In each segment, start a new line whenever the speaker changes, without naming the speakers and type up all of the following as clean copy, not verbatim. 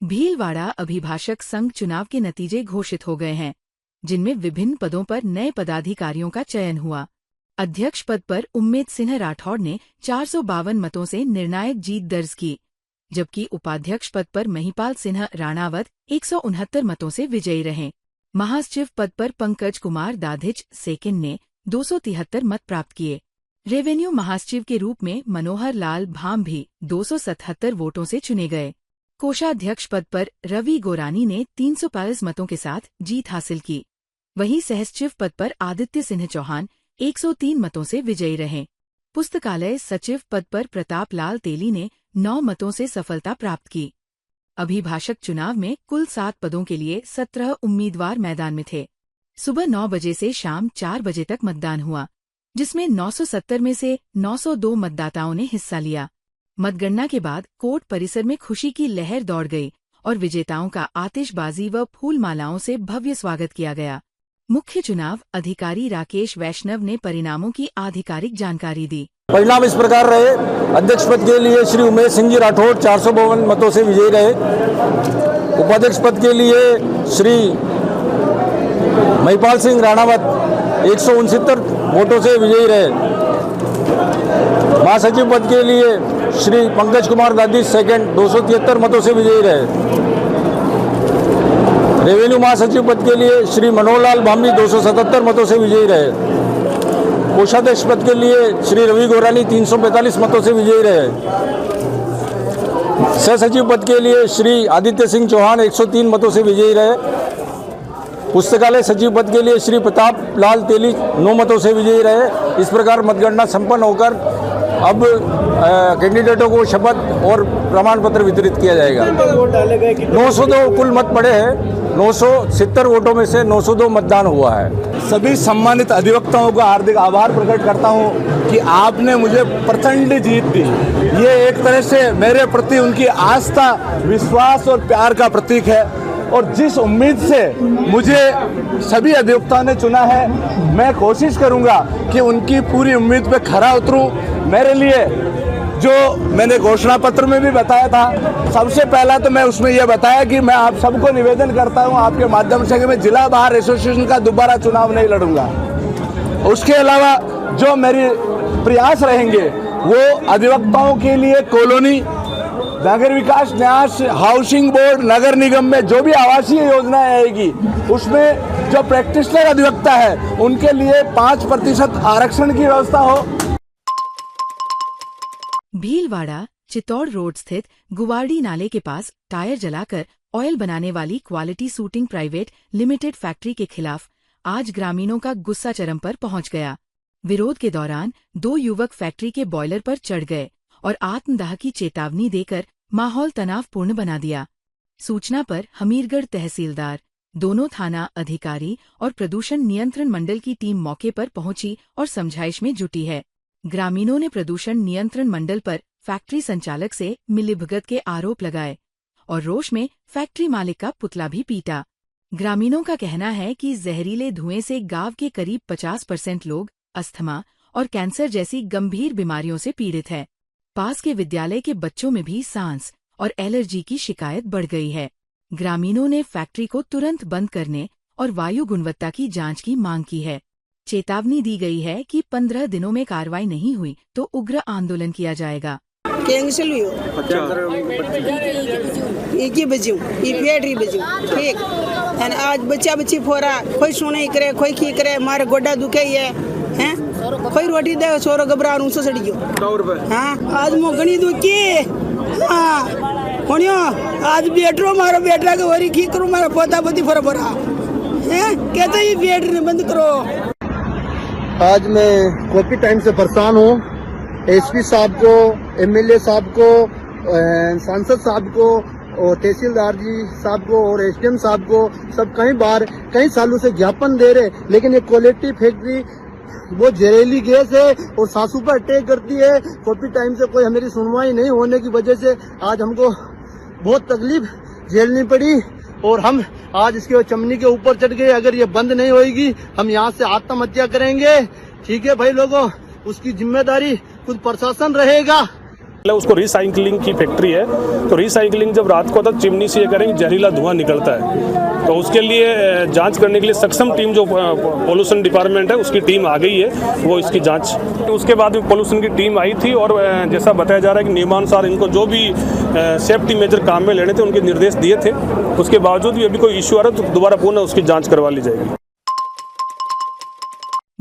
भीलवाड़ा अभिभाषक संघ चुनाव के नतीजे घोषित हो गए हैं, जिनमें विभिन्न पदों पर नए पदाधिकारियों का चयन हुआ। अध्यक्ष पद पर उम्मेद सिंह राठौड़ ने 452 मतों से निर्णायक जीत दर्ज की, जबकि उपाध्यक्ष पद पर महिपाल सिंह राणावत 169 मतों से विजयी रहे। महासचिव पद पर पंकज कुमार दाधिच सेकंड ने 273 मत प्राप्त किए। रेवेन्यू महासचिव के रूप में मनोहर लाल भाम भी 277 वोटों से चुने गए। कोषाध्यक्ष पद पर रवि गोरानी ने 305 मतों के साथ जीत हासिल की। वहीं सहसचिव पद पर आदित्य सिंह चौहान 103 मतों से विजयी रहे। पुस्तकालय सचिव पद पर प्रताप लाल तेली ने 9 मतों से सफलता प्राप्त की। अभिभाषक चुनाव में कुल 7 पदों के लिए 17 उम्मीदवार मैदान में थे। सुबह 9 बजे से शाम 4 बजे तक मतदान हुआ, जिसमें 970 में से 902 मतदाताओं ने हिस्सा लिया। मतगणना के बाद कोर्ट परिसर में खुशी की लहर दौड़ गई और विजेताओं का आतिशबाजी व फूलमालाओं से भव्य स्वागत किया गया। मुख्य चुनाव अधिकारी राकेश वैष्णव ने परिणामों की आधिकारिक जानकारी दी।
परिणाम इस प्रकार रहे। अध्यक्ष पद के लिए श्री उमेद सिंह जी राठौड़ 452 मतों से विजयी रहे। उपाध्यक्ष पद के लिए श्री महिपाल सिंह राणावत 169 वोटों से विजयी रहे। महासचिव पद के लिए श्री पंकज कुमार दाधिच सेकंड 273 मतों से विजयी रहे। रेवेन्यू महासचिव पद के लिए श्री मनोहर लाल भामी 277 मतों से विजयी रहे। कोषाध्यक्ष पद के लिए श्री रवि गोरानी 345 मतों से विजयी रहे। सह सचिव पद के लिए श्री आदित्य सिंह चौहान 103 मतों से विजयी रहे। पुस्तकालय सचिव पद के लिए श्री प्रताप लाल तेली 9 मतों से विजयी रहे। इस प्रकार मतगणना संपन्न होकर अब कैंडिडेटों को शपथ और प्रमाण पत्र वितरित किया जाएगा। 902 कुल मत पड़े हैं। 970 वोटों में से 902 मतदान हुआ है।
सभी सम्मानित अधिवक्ताओं का हार्दिक आभार प्रकट करता हूं कि आपने मुझे प्रचंड जीत दी। ये एक तरह से मेरे प्रति उनकी आस्था, विश्वास और प्यार का प्रतीक है। और जिस उम्मीद से मुझे सभी अधिवक्ताओं ने चुना है, मैं कोशिश करूंगा कि उनकी पूरी उम्मीद पे खरा उतरूं। मेरे लिए जो मैंने घोषणा पत्र में भी बताया था, सबसे पहला तो मैं उसमें यह बताया कि मैं आप सबको निवेदन करता हूं आपके माध्यम से कि मैं जिला बार एसोसिएशन का दोबारा चुनाव नहीं लड़ूंगा। उसके अलावा जो मेरे प्रयास रहेंगे वो अधिवक्ताओं के लिए कॉलोनी, नगर विकास न्यास, हाउसिंग बोर्ड, नगर निगम में जो भी आवासीय योजनाएं आएगी उसमें जो प्रैक्टिशनर अधिवक्ता है उनके लिए 5% आरक्षण की व्यवस्था हो।
भीलवाड़ा चित्तौड़ रोड स्थित गुवाड़ी नाले के पास टायर जलाकर ऑयल बनाने वाली quality suiting private limited factory के खिलाफ आज ग्रामीणों का गुस्सा चरम पर पहुंच गया। विरोध के दौरान 2 युवक फैक्ट्री के बॉयलर पर चढ़ गए और आत्मदाह की चेतावनी देकर माहौल तनावपूर्ण बना दिया। सूचना पर हमीरगढ़ तहसीलदार, दोनों थाना अधिकारी और प्रदूषण नियंत्रण मंडल की टीम मौके पर पहुंची और समझाइश में जुटी है। ग्रामीणों ने प्रदूषण नियंत्रण मंडल पर फैक्ट्री संचालक से मिलीभगत के आरोप लगाए और रोष में फैक्ट्री मालिक का पुतला भी पीटा। ग्रामीणों का कहना है कि जहरीले धुएं से गांव के करीब 50% लोग अस्थमा और कैंसर जैसी गंभीर बीमारियों से पीड़ित है। पास के विद्यालय के बच्चों में भी सांस और एलर्जी की शिकायत बढ़ गई है। ग्रामीणों ने फैक्ट्री को तुरंत बंद करने और वायु गुणवत्ता की जांच की मांग की है। चेतावनी दी गई है कि 15 दिनों में कार्रवाई नहीं हुई तो उग्र आंदोलन किया जाएगा।
कैंसिल हुई ठीक है। आज बच्चा बच्ची फोरा, कोई सुने करे, कोई की करे, मारे गोड्डा दुखे है, कोई रोटी दे सोरो घबरा ऊँचो सड़ी गयो। हाँ आज मो घनी दुखी। हाँ होनियो आज बेटरो मारो बेटा के वरी की करूँ, मारा पोता पोती फोरा फोरा है कहते ही बेट ने बंद करो।
आज मैं काफी टाइम से परेशान हूँ। एसपी साहब को, एमएलए साहब को, सांसद साहब को और तहसीलदार जी साहब को और एसडीएम साहब को सब कई सालों से ज्ञापन दे रहे, लेकिन ये क्वालिटी फैक्ट्री वो जहरीली गैस है और सांसों पर अटैक करती है। काफी टाइम से कोई हमारी सुनवाई नहीं होने की वजह से आज हमको बहुत तकलीफ झेलनी पड़ी और हम आज इसके चमनी के ऊपर चढ़ गए। अगर ये बंद नहीं होगी हम यहाँ से आत्महत्या करेंगे। ठीक है भाई लोगों, उसकी जिम्मेदारी खुद प्रशासन रहेगा।
उसको रिसाइकलिंग की फैक्ट्री है, तो रिसाइकलिंग जब रात को तक चिमनी से ये करेंगे जहरीला धुआं निकलता है, तो उसके लिए जांच करने के लिए सक्षम टीम जो पोल्यूशन डिपार्टमेंट है उसकी टीम आ गई है, वो इसकी जांच। उसके बाद में पोल्यूशन की टीम आई थी और जैसा बताया जा रहा है कि नियमानुसार इनको जो भी सेफ्टी मेजर काम में लेने थे उनके निर्देश दिए थे, उसके बावजूद भी अभी कोई इश्यू आ रहा है तो दोबारा पुनः उसकी जाँच करवा ली जाएगी।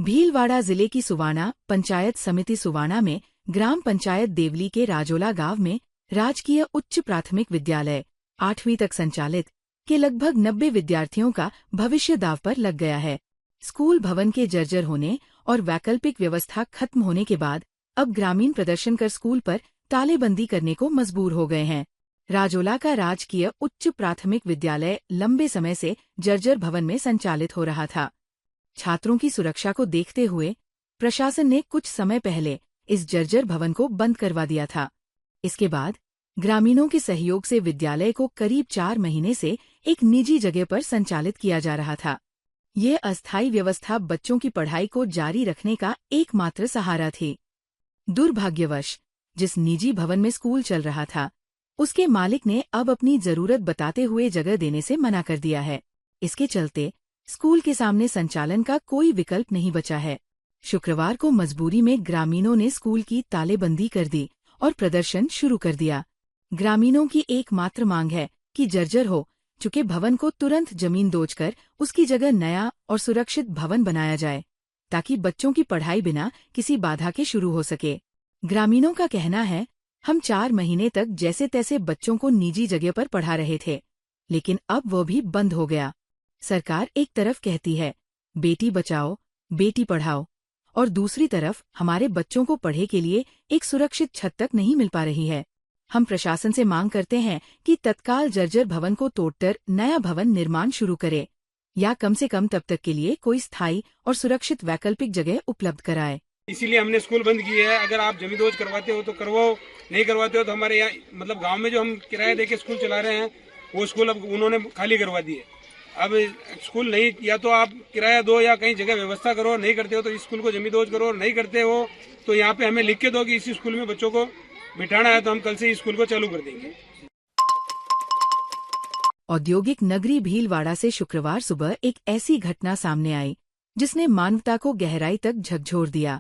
भीलवाड़ा जिले की सुवाना पंचायत समिति सुवाना में ग्राम पंचायत देवली के राजोला गांव में राजकीय उच्च प्राथमिक विद्यालय 8वीं तक संचालित के लगभग 90 विद्यार्थियों का भविष्य दांव पर लग गया है। स्कूल भवन के जर्जर होने और वैकल्पिक व्यवस्था खत्म होने के बाद अब ग्रामीण प्रदर्शन कर स्कूल पर तालेबंदी करने को मजबूर हो गए हैं। राजोला का राजकीय उच्च प्राथमिक विद्यालय लंबे समय से जर्जर भवन में संचालित हो रहा था। छात्रों की सुरक्षा को देखते हुए प्रशासन ने कुछ समय पहले इस जर्जर भवन को बंद करवा दिया था। इसके बाद ग्रामीणों के सहयोग से विद्यालय को करीब 4 महीने से एक निजी जगह पर संचालित किया जा रहा था। ये अस्थायी व्यवस्था बच्चों की पढ़ाई को जारी रखने का एकमात्र सहारा थी। दुर्भाग्यवश जिस निजी भवन में स्कूल चल रहा था, उसके मालिक ने अब अपनी जरूरत बताते हुए जगह देने से मना कर दिया है। इसके चलते स्कूल के सामने संचालन का कोई विकल्प नहीं बचा है। शुक्रवार को मजबूरी में ग्रामीणों ने स्कूल की तालेबंदी कर दी और प्रदर्शन शुरू कर दिया। ग्रामीणों की एकमात्र मांग है कि जर्जर हो चुके भवन को तुरंत जमीन दोचकर उसकी जगह नया और सुरक्षित भवन बनाया जाए, ताकि बच्चों की पढ़ाई बिना किसी बाधा के शुरू हो सके। ग्रामीणों का कहना है, हम 4 महीने तक जैसे तैसे बच्चों को निजी जगह पर पढ़ा रहे थे, लेकिन अब वो भी बंद हो गया। सरकार एक तरफ कहती है बेटी बचाओ बेटी पढ़ाओ, और दूसरी तरफ हमारे बच्चों को पढ़े के लिए एक सुरक्षित छत तक नहीं मिल पा रही है। हम प्रशासन से मांग करते हैं कि तत्काल जर्जर भवन को तोड़कर नया भवन निर्माण शुरू करे, या कम से कम तब तक के लिए कोई स्थायी और सुरक्षित वैकल्पिक जगह उपलब्ध कराए।
इसीलिए हमने स्कूल बंद किया है। अगर आप जमींदोज करवाते हो तो करवाओ, नहीं करवाते हो तो हमारे यहाँ मतलब गांव में जो हम किराया देके स्कूल चला रहे हैं वो स्कूल अब उन्होंने खाली करवा दिए। अब स्कूल नहीं, या तो आप किराया दो या कहीं जगह व्यवस्था करो, नहीं करते हो तो इस स्कूल को जमींदोज करो, नहीं करते हो तो यहाँ पे हमें लिख के दो कि इसी स्कूल में बच्चों को बिठाना है, तो हम कल से इस स्कूल को चालू कर देंगे।
औद्योगिक नगरी भीलवाड़ा से शुक्रवार सुबह एक ऐसी घटना सामने आई जिसने मानवता को गहराई तक झकझोर दिया।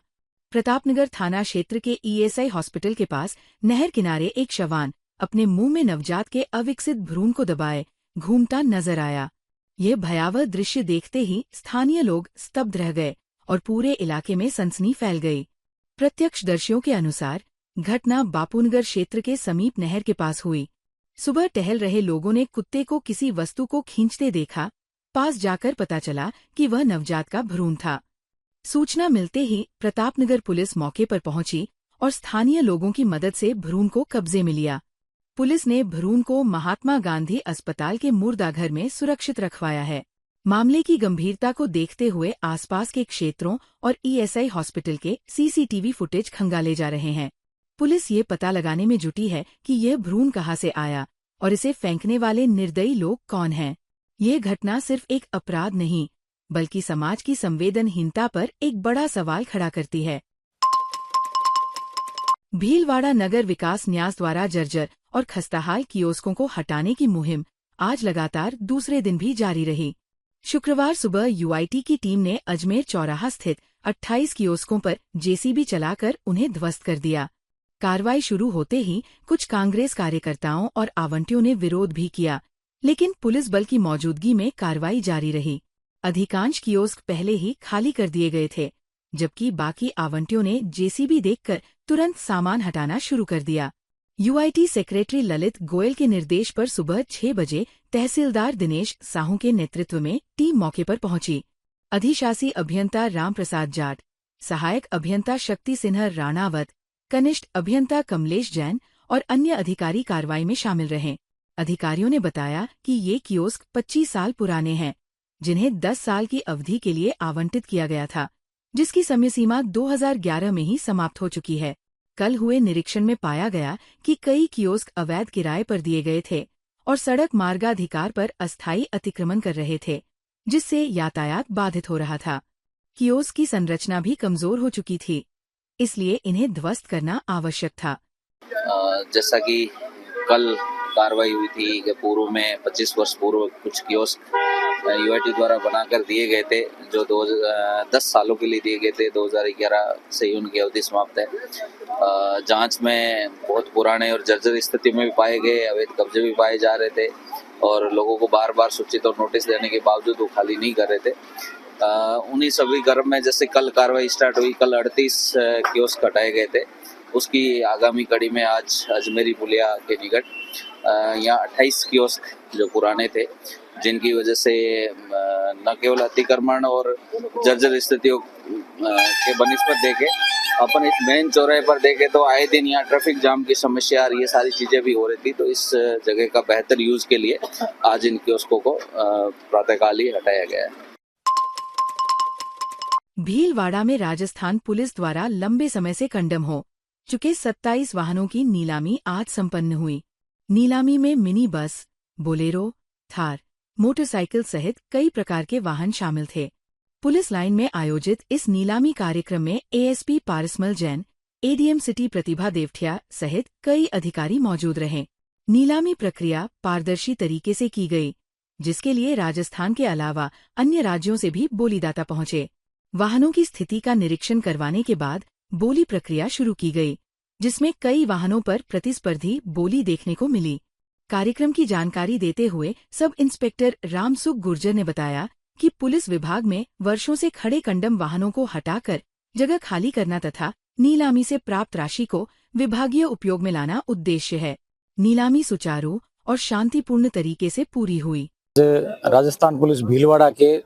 प्रतापनगर थाना क्षेत्र के ईएसआई हॉस्पिटल के पास नहर किनारे एक शवान अपने मुंह में नवजात के अविकसित भ्रूण को दबाए घूमता नजर आया। यह भयावह दृश्य देखते ही स्थानीय लोग स्तब्ध रह गए और पूरे इलाके में सनसनी फैल गई। प्रत्यक्षदर्शियों के अनुसार घटना बापूनगर क्षेत्र के समीप नहर के पास हुई। सुबह टहल रहे लोगों ने कुत्ते को किसी वस्तु को खींचते देखा। पास जाकर पता चला कि वह नवजात का भ्रूण था। सूचना मिलते ही प्रतापनगर पुलिस मौके पर पहुंची और स्थानीय लोगों की मदद से भ्रूण को कब्जे में लिया। पुलिस ने भ्रूण को महात्मा गांधी अस्पताल के मुर्दाघर में सुरक्षित रखवाया है। मामले की गंभीरता को देखते हुए आसपास के क्षेत्रों और ईएसआई हॉस्पिटल के सीसीटीवी फुटेज खंगाले जा रहे हैं। पुलिस ये पता लगाने में जुटी है कि यह भ्रूण कहां से आया और इसे फेंकने वाले निर्दयी लोग कौन हैं। ये घटना सिर्फ एक अपराध नहीं, बल्कि समाज की संवेदनहीनता पर एक बड़ा सवाल खड़ा करती है। भीलवाड़ा नगर विकास न्यास द्वारा जर्जर और खस्ताहाल कियोस्कों को हटाने की मुहिम आज लगातार दूसरे दिन भी जारी रही। शुक्रवार सुबह यूआईटी की टीम ने अजमेर चौराहा स्थित 28 कियोस्कों पर जेसीबी चलाकर उन्हें ध्वस्त कर दिया। कार्रवाई शुरू होते ही कुछ कांग्रेस कार्यकर्ताओं और आवंटियों ने विरोध भी किया, लेकिन पुलिस बल की मौजूदगी में कार्रवाई जारी रही। अधिकांश कियोस्क पहले ही खाली कर दिए गए थे, जबकि बाकी आवंटियों ने जेसीबी देखकर तुरंत सामान हटाना शुरू कर दिया। यूआईटी सेक्रेटरी ललित गोयल के निर्देश पर सुबह 6 बजे तहसीलदार दिनेश साहू के नेतृत्व में टीम मौके पर पहुंची। अधिशासी अभियंता रामप्रसाद जाट, सहायक अभियंता शक्ति सिन्हा राणावत, कनिष्ठ अभियंता कमलेश जैन और अन्य अधिकारी कार्रवाई में शामिल रहे। अधिकारियों ने बताया कि ये कियोस्क 25 साल पुराने हैं, जिन्हें 10 साल की अवधि के लिए आवंटित किया गया था, जिसकी समय सीमा 2011 में ही समाप्त हो चुकी है। कल हुए निरीक्षण में पाया गया कि कई कियोस्क अवैध किराए पर दिए गए थे और सड़क मार्गाधिकार पर अस्थायी अतिक्रमण कर रहे थे, जिससे यातायात बाधित हो रहा था। कियोस्क की संरचना भी कमजोर हो चुकी थी, इसलिए इन्हें ध्वस्त करना आवश्यक था।
जैसा कि कल कार्रवाई हुई थी कि पूर्व में 25 वर्ष पूर्व कुछ कियोस्क यूआईटी द्वारा बनाकर दिए गए थे, जो 10 सालों के लिए दिए गए थे। 2011 से ही उनकी अवधि समाप्त है। जांच में बहुत पुराने और जर्जर स्थिति में भी पाए गए, अवैध कब्जे भी पाए जा रहे थे और लोगों को बार बार सूचित और नोटिस देने के बावजूद वो खाली नहीं कर रहे थे। उन्हीं सभी क्रम में जैसे कल कार्रवाई स्टार्ट हुई, कल 38 कियोस्क हटाए गए थे। उसकी आगामी कड़ी में आज अजमेरी पुलिया के निकट यहाँ 28 कियोस्क जो पुराने थे, जिनकी वजह से न केवल अतिक्रमण और जर्जर स्थितियों के बनिस्बत देखे, अपन इस मेन चौराहे पर देखे तो आए दिन यहाँ ट्रैफिक जाम की समस्या और ये सारी चीजें भी हो रही थी। तो इस जगह का बेहतर यूज के लिए आज इन कियोस्कों को प्रातःकाल ही हटाया गया है।
भीलवाड़ा में राजस्थान पुलिस द्वारा लंबे समय से कंडम हो चुके 27 वाहनों की नीलामी आज संपन्न हुई। नीलामी में mini bus, Bolero, Thar, motorcycle सहित कई प्रकार के वाहन शामिल थे। पुलिस लाइन में आयोजित इस नीलामी कार्यक्रम में ASP Parasmal Jain, ADM city Pratibha Devthiya सहित कई अधिकारी मौजूद रहे। नीलामी प्रक्रिया पारदर्शी तरीके से की गई, जिसके लिए राजस्थान के अलावा अन्य राज्यों से भी बोलीदाता पहुंचे। वाहनों की स्थिति का निरीक्षण करवाने के बाद बोली प्रक्रिया शुरू की गई, जिसमें कई वाहनों पर प्रतिस्पर्धी बोली देखने को मिली। कार्यक्रम की जानकारी देते हुए सब इंस्पेक्टर रामसुख गुर्जर ने बताया कि पुलिस विभाग में वर्षों से खड़े कंडम वाहनों को हटाकर जगह खाली करना तथा नीलामी से प्राप्त राशि को विभागीय उपयोग में लाना उद्देश्य है। नीलामी सुचारू और शांतिपूर्ण तरीके से पूरी हुई।
राजस्थान पुलिस भीलवाड़ा के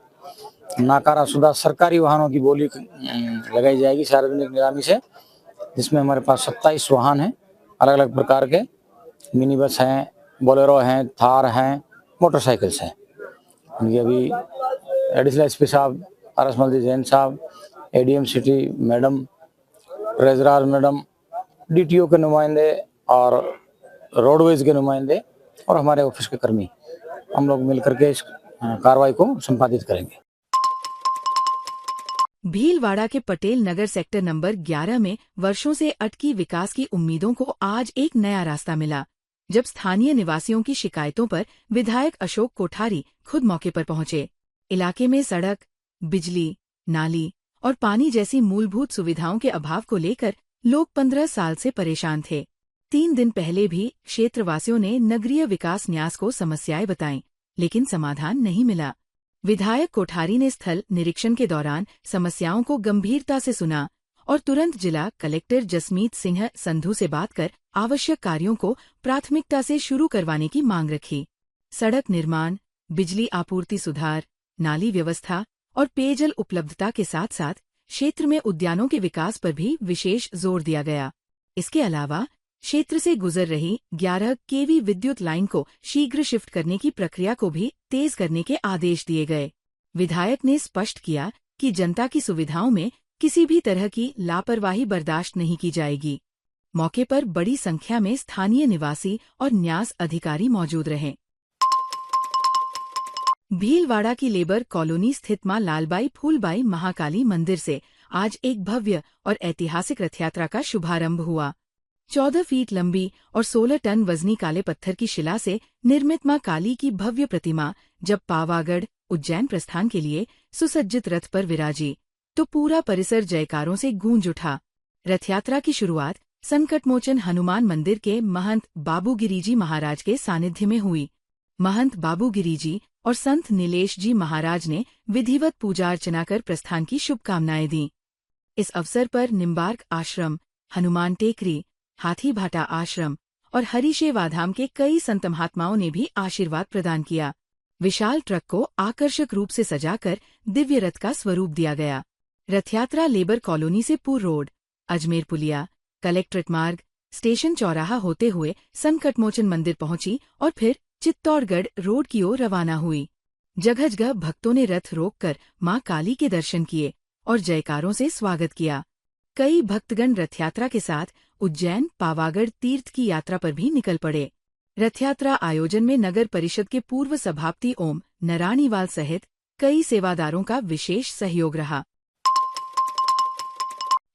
नाकाराशुदा सरकारी वाहनों की बोली लगाई जाएगी सार्वजनिक नीलामी से, जिसमें हमारे पास 27 वाहन हैं, अलग अलग प्रकार के। मिनी बस हैं, बोलेरो हैं, थार हैं, मोटरसाइकिल्स हैं। उनकी अभी एडिशनल एसपी साहब पारसमल जैन साहब, ADM city madam, treasurer madam, DTO के नुमाइंदे और रोडवेज के नुमाइंदे और हमारे ऑफिस के कर्मी, हम लोग मिलकर के इस कार्रवाई को संपादित करेंगे।
भीलवाड़ा के पटेल नगर सेक्टर नंबर 11 में वर्षों से अटकी विकास की उम्मीदों को आज एक नया रास्ता मिला, जब स्थानीय निवासियों की शिकायतों पर विधायक अशोक कोठारी खुद मौके पर पहुंचे। इलाके में सड़क, बिजली, नाली और पानी जैसी मूलभूत सुविधाओं के अभाव को लेकर लोग 15 साल से परेशान थे। 3 दिन पहले भी क्षेत्रवासियों ने नगरीय विकास न्यास को समस्याएं बताईं, लेकिन समाधान नहीं मिला। विधायक कोठारी ने स्थल निरीक्षण के दौरान समस्याओं को गंभीरता से सुना और तुरंत जिला कलेक्टर जसमीत सिंह संधू से बात कर आवश्यक कार्यों को प्राथमिकता से शुरू करवाने की मांग रखी। सड़क निर्माण, बिजली आपूर्ति सुधार, नाली व्यवस्था और पेयजल उपलब्धता के साथ साथ क्षेत्र में उद्यानों के विकास पर भी विशेष जोर दिया गया। इसके अलावा क्षेत्र से गुजर रही 11 केवी विद्युत लाइन को शीघ्र शिफ्ट करने की प्रक्रिया को भी तेज करने के आदेश दिए गए। विधायक ने स्पष्ट किया कि जनता की सुविधाओं में किसी भी तरह की लापरवाही बर्दाश्त नहीं की जाएगी। मौके पर बड़ी संख्या में स्थानीय निवासी और न्यास अधिकारी मौजूद रहे। भीलवाड़ा की लेबर कॉलोनी स्थित मां लालबाई फूलबाई महाकाली मंदिर से आज एक भव्य और ऐतिहासिक रथयात्रा का शुभारंभ हुआ। 14 फीट लंबी और 16 टन वजनी काले पत्थर की शिला से निर्मित मां काली की भव्य प्रतिमा जब पावागढ़, उज्जैन प्रस्थान के लिए सुसज्जित रथ पर विराजी, तो पूरा परिसर जयकारों से गूंज उठा। रथयात्रा की शुरुआत संकटमोचन हनुमान मंदिर के महंत बाबूगिरी जी महाराज के सानिध्य में हुई। महंत बाबूगिरी जी और संत नीलेश जी महाराज ने विधिवत पूजा अर्चना कर प्रस्थान की शुभकामनाएं दी। इस अवसर पर निम्बार्क आश्रम, हनुमान टेकरी, हाथी भाटा आश्रम और हरिशेवाधाम के कई संत महात्माओं ने भी आशीर्वाद प्रदान किया। विशाल ट्रक को आकर्षक रूप से सजाकर दिव्य रथ का स्वरूप दिया गया। रथयात्रा लेबर कॉलोनी से पुर रोड, अजमेर पुलिया, कलेक्ट्रेट मार्ग, स्टेशन चौराहा होते हुए संकटमोचन मंदिर पहुंची और फिर चित्तौड़गढ़ रोड की ओर रवाना हुई। जगह जगह भक्तों ने रथ रोककर मां काली के दर्शन किए और जयकारों से स्वागत किया। कई भक्तगण रथयात्रा के साथ उज्जैन पावागढ़ तीर्थ की यात्रा पर भी निकल पड़े। रथयात्रा आयोजन में नगर परिषद के पूर्व सभापति ओम नारायणीवाल सहित कई सेवादारों का विशेष सहयोग रहा।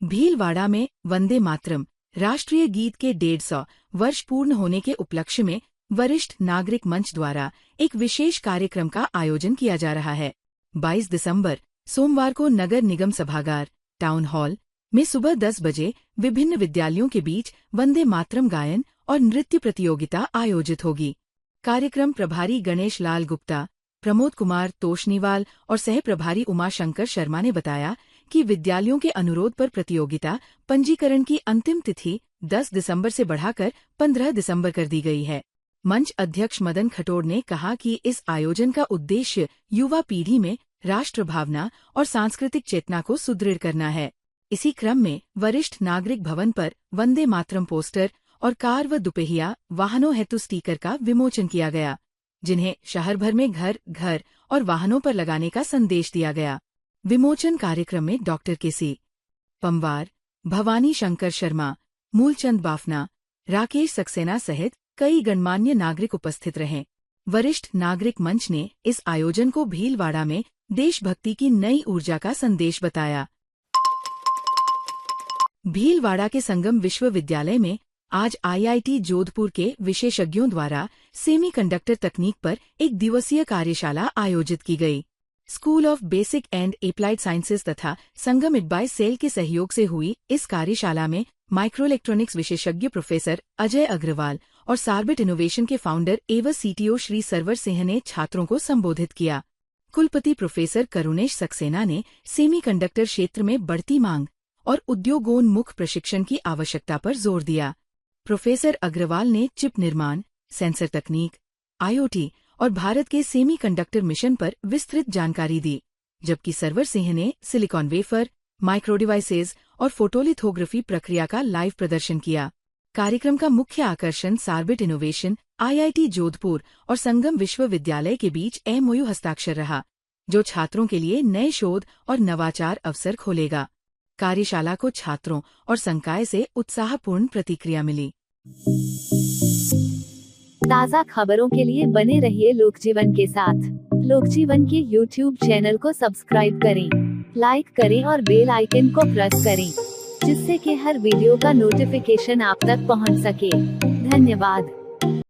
भीलवाड़ा में वंदे मातरम राष्ट्रीय गीत के 150 वर्ष पूर्ण होने के उपलक्ष्य में वरिष्ठ नागरिक मंच द्वारा एक विशेष कार्यक्रम का आयोजन किया जा रहा है। 22 दिसंबर सोमवार को नगर निगम सभागार टाउन हॉल में सुबह 10 बजे विभिन्न विद्यालयों के बीच वंदे मातरम गायन और नृत्य प्रतियोगिता आयोजित होगी। कार्यक्रम प्रभारी गणेश लाल गुप्ता, प्रमोद कुमार तोशनीवाल और सह प्रभारी उमाशंकर शर्मा ने बताया कि विद्यालयों के अनुरोध पर प्रतियोगिता पंजीकरण की अंतिम तिथि 10 दिसंबर से बढ़ाकर 15 दिसंबर कर दी गई है। मंच अध्यक्ष मदन खटोड़ ने कहा कि इस आयोजन का उद्देश्य युवा पीढ़ी में राष्ट्र भावना और सांस्कृतिक चेतना को सुदृढ़ करना है। इसी क्रम में वरिष्ठ नागरिक भवन पर वंदे मातरम पोस्टर और कार व दुपहिया वाहनों हेतु स्टीकर का विमोचन किया गया, जिन्हें शहर भर में घर घर और वाहनों पर लगाने का संदेश दिया गया। विमोचन कार्यक्रम में डॉक्टर केसी पंवार, भवानी शंकर शर्मा, मूलचंद बाफना, राकेश सक्सेना सहित कई गणमान्य नागरिक उपस्थित रहे। वरिष्ठ नागरिक मंच ने इस आयोजन को भीलवाड़ा में देशभक्ति की नई ऊर्जा का संदेश बताया। भीलवाड़ा के संगम विश्वविद्यालय में आज आईआईटी जोधपुर के विशेषज्ञों द्वारा सेमीकंडक्टर तकनीक पर एक दिवसीय कार्यशाला आयोजित की गई। School of basic and applied sciences तथा संगम एडवाइस सेल के सहयोग से हुई इस कार्यशाला में माइक्रोइलेक्ट्रॉनिक्स विशेषज्ञ प्रोफेसर अजय अग्रवाल और सार्बिट इनोवेशन के फाउंडर एवं सीटीओ श्री सरवर सिंह ने छात्रों को संबोधित किया। कुलपति प्रोफेसर करुणेश सक्सेना ने सेमीकंडक्टर क्षेत्र में बढ़ती मांग और उद्योगोन्मुख प्रशिक्षण की आवश्यकता पर जोर दिया। प्रोफेसर अग्रवाल ने चिप निर्माण, सेंसर तकनीक, आईओटी और भारत के सेमीकंडक्टर मिशन पर विस्तृत जानकारी दी, जबकि सरवर सिंह ने सिलिकॉन वेफर, माइक्रो डिवाइसेज और फोटोलिथोग्राफी प्रक्रिया का लाइव प्रदर्शन किया। कार्यक्रम का मुख्य आकर्षण सार्बिट इनोवेशन, आईआईटी जोधपुर और संगम विश्वविद्यालय के बीच एमओयू हस्ताक्षर रहा, जो छात्रों के लिए नए शोध और नवाचार अवसर खोलेगा। कार्यशाला को छात्रों और संकाय से उत्साहपूर्ण प्रतिक्रिया मिली।
ताज़ा खबरों के लिए बने रहिए लोकजीवन के साथ। लोकजीवन के YouTube चैनल को सब्सक्राइब करें, लाइक करें और बेल आइकन को प्रेस करें, जिससे कि हर वीडियो का नोटिफिकेशन आप तक पहुंच सके। धन्यवाद।